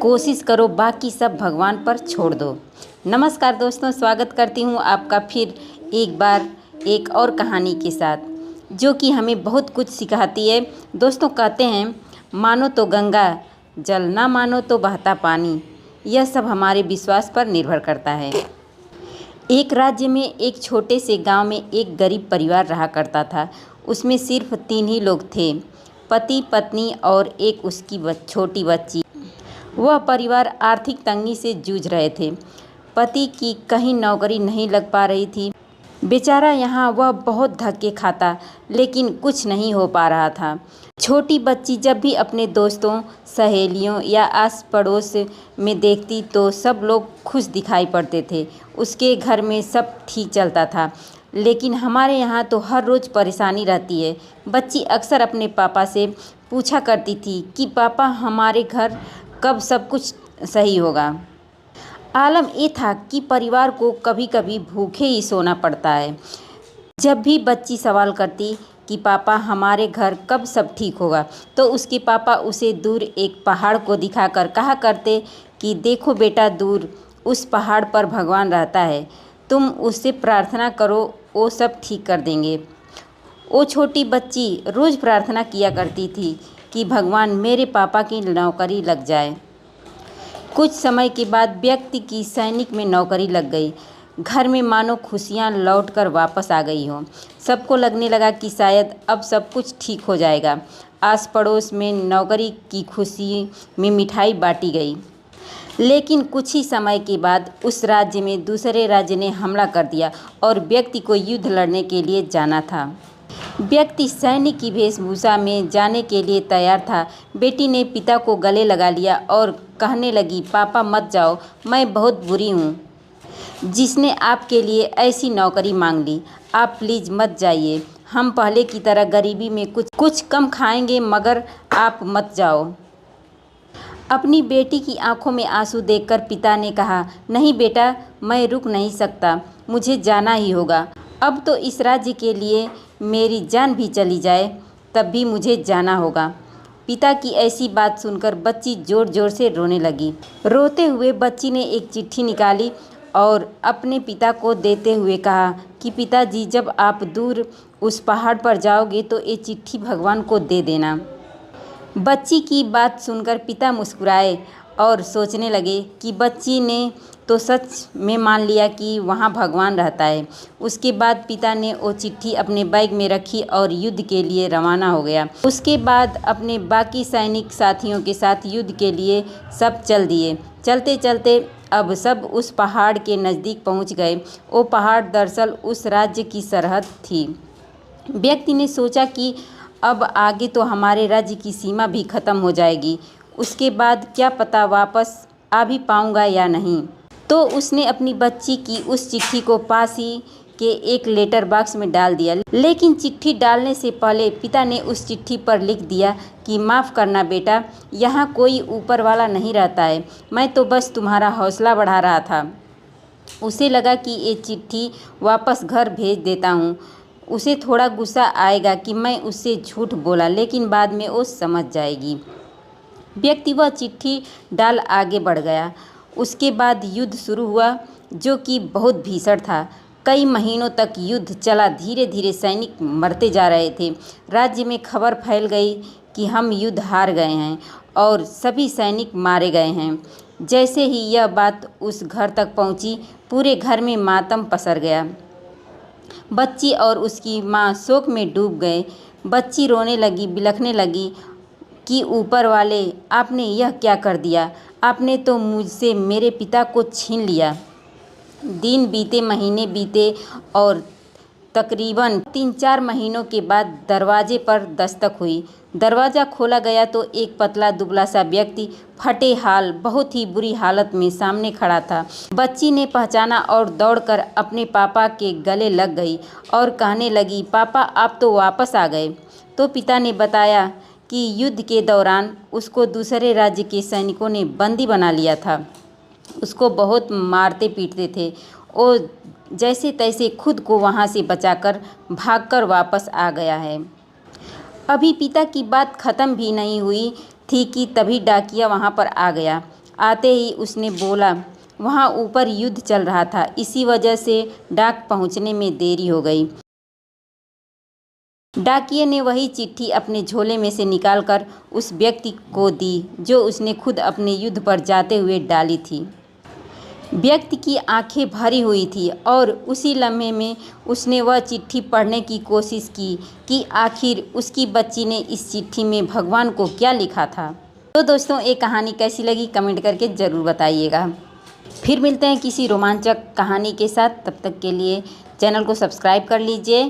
कोशिश करो, बाकी सब भगवान पर छोड़ दो। नमस्कार दोस्तों, स्वागत करती हूँ आपका फिर एक बार एक और कहानी के साथ, जो कि हमें बहुत कुछ सिखाती है। दोस्तों, कहते हैं मानो तो गंगा जल, ना मानो तो बहता पानी। यह सब हमारे विश्वास पर निर्भर करता है। एक राज्य में एक छोटे से गांव में एक गरीब परिवार रहा करता था। उसमें सिर्फ 3 ही लोग थे, पति, पत्नी और एक उसकी छोटी बच्ची। वह परिवार आर्थिक तंगी से जूझ रहे थे। पति की कहीं नौकरी नहीं लग पा रही थी। बेचारा यहाँ वह बहुत धक्के खाता, लेकिन कुछ नहीं हो पा रहा था। छोटी बच्ची जब भी अपने दोस्तों, सहेलियों या आस पड़ोस में देखती तो सब लोग खुश दिखाई पड़ते थे। उसके घर में सब ठीक चलता था, लेकिन हमारे यहाँ तो हर रोज़ परेशानी रहती है। बच्ची अक्सर अपने पापा से पूछा करती थी कि पापा, हमारे घर कब सब कुछ सही होगा। आलम ये था कि परिवार को कभी कभी भूखे ही सोना पड़ता है। जब भी बच्ची सवाल करती कि पापा, हमारे घर कब सब ठीक होगा, तो उसके पापा उसे दूर एक पहाड़ को दिखाकर कहा करते कि देखो बेटा, दूर उस पहाड़ पर भगवान रहता है, तुम उससे प्रार्थना करो, वो सब ठीक कर देंगे। वो छोटी बच्ची रोज़ प्रार्थना किया करती थी कि भगवान, मेरे पापा की नौकरी लग जाए। कुछ समय के बाद व्यक्ति की सैनिक में नौकरी लग गई। घर में मानो खुशियाँ लौटकर वापस आ गई हों। सबको लगने लगा कि शायद अब सब कुछ ठीक हो जाएगा। आस पड़ोस में नौकरी की खुशी में मिठाई बांटी गई। लेकिन कुछ ही समय के बाद उस राज्य में दूसरे राज्य ने हमला कर दिया और व्यक्ति को युद्ध लड़ने के लिए जाना था। व्यक्ति सैनिक की वेशभूषा में जाने के लिए तैयार था। बेटी ने पिता को गले लगा लिया और कहने लगी, पापा मत जाओ, मैं बहुत बुरी हूँ जिसने आपके लिए ऐसी नौकरी मांग ली। आप प्लीज़ मत जाइए, हम पहले की तरह गरीबी में कुछ कम खाएंगे, मगर आप मत जाओ। अपनी बेटी की आंखों में आंसू देखकर पिता ने कहा, नहीं बेटा, मैं रुक नहीं सकता, मुझे जाना ही होगा। अब तो इस राज्य के लिए मेरी जान भी चली जाए तब भी मुझे जाना होगा। पिता की ऐसी बात सुनकर बच्ची ज़ोर ज़ोर से रोने लगी। रोते हुए बच्ची ने एक चिट्ठी निकाली और अपने पिता को देते हुए कहा कि पिताजी, जब आप दूर उस पहाड़ पर जाओगे तो ये चिट्ठी भगवान को दे देना। बच्ची की बात सुनकर पिता मुस्कुराए और सोचने लगे कि बच्ची ने तो सच में मान लिया कि वहाँ भगवान रहता है। उसके बाद पिता ने वो चिट्ठी अपने बैग में रखी और युद्ध के लिए रवाना हो गया। उसके बाद अपने बाकी सैनिक साथियों के साथ युद्ध के लिए सब चल दिए। चलते चलते अब सब उस पहाड़ के नज़दीक पहुँच गए। वो पहाड़ दरअसल उस राज्य की सरहद थी। व्यक्ति ने सोचा कि अब आगे तो हमारे राज्य की सीमा भी ख़त्म हो जाएगी। उसके बाद क्या पता वापस आ भी पाऊँगा या नहीं। तो उसने अपनी बच्ची की उस चिट्ठी को पास ही के एक लेटर बॉक्स में डाल दिया। लेकिन चिट्ठी डालने से पहले पिता ने उस चिट्ठी पर लिख दिया कि माफ़ करना बेटा, यहाँ कोई ऊपर वाला नहीं रहता है, मैं तो बस तुम्हारा हौसला बढ़ा रहा था। उसे लगा कि ये चिट्ठी वापस घर भेज देता हूँ। उसे थोड़ा गुस्सा आएगा कि मैं उससे झूठ बोला, लेकिन बाद में वो समझ जाएगी। व्यक्ति वह चिट्ठी डाल आगे बढ़ गया। उसके बाद युद्ध शुरू हुआ, जो कि बहुत भीषण था। कई महीनों तक युद्ध चला। धीरे धीरे सैनिक मरते जा रहे थे। राज्य में खबर फैल गई कि हम युद्ध हार गए हैं और सभी सैनिक मारे गए हैं। जैसे ही यह बात उस घर तक पहुंची, पूरे घर में मातम पसर गया। बच्ची और उसकी माँ शोक में डूब गए। बच्ची रोने लगी, बिलखने लगी कि ऊपर वाले, आपने यह क्या कर दिया? आपने तो मुझसे मेरे पिता को छीन लिया। दिन बीते, महीने बीते और तकरीबन 3-4 महीनों के बाद दरवाजे पर दस्तक हुई। दरवाज़ा खोला गया तो एक पतला दुबला सा व्यक्ति फटे हाल, बहुत ही बुरी हालत में सामने खड़ा था। बच्ची ने पहचाना और दौड़कर अपने पापा के गले लग गई और कहने लगी, पापा आप तो वापस आ गए। तो पिता ने बताया कि युद्ध के दौरान उसको दूसरे राज्य के सैनिकों ने बंदी बना लिया था। उसको बहुत मारते पीटते थे। वो जैसे तैसे खुद को वहाँ से बचाकर भागकर वापस आ गया है। अभी पिता की बात ख़त्म भी नहीं हुई थी कि तभी डाकिया वहाँ पर आ गया। आते ही उसने बोला वहाँ ऊपर युद्ध चल रहा था, इसी वजह से डाक पहुँचने में देरी हो गई। डाकिये ने वही चिट्ठी अपने झोले में से निकालकर उस व्यक्ति को दी जो उसने खुद अपने युद्ध पर जाते हुए डाली थी। व्यक्ति की आंखें भरी हुई थी और उसी लम्हे में उसने वह चिट्ठी पढ़ने की कोशिश की कि आखिर उसकी बच्ची ने इस चिट्ठी में भगवान को क्या लिखा था। तो दोस्तों, ये कहानी कैसी लगी कमेंट करके ज़रूर बताइएगा। फिर मिलते हैं किसी रोमांचक कहानी के साथ। तब तक के लिए चैनल को सब्सक्राइब कर लीजिए।